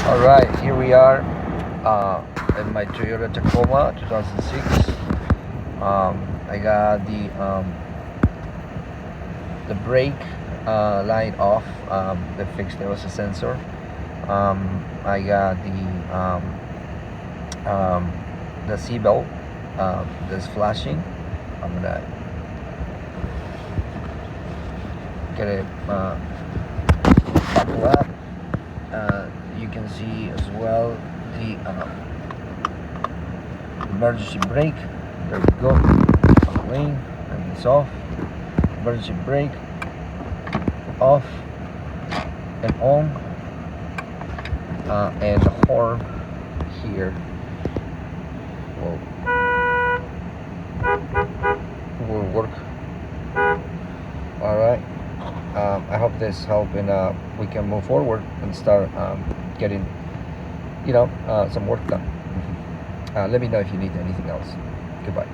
All right, here we are in my Toyota Tacoma 2006. I got the brake light off. They fixed, there was a sensor. I got the seatbelt that's flashing. I'm gonna get it buckle up. You can see as well the emergency brake. There we go. Lane, and it's off. Emergency brake off and on, and the horn here will work. All right. I hope this helped, and we can move forward and start getting some work done. Let me know if you need anything else. Goodbye.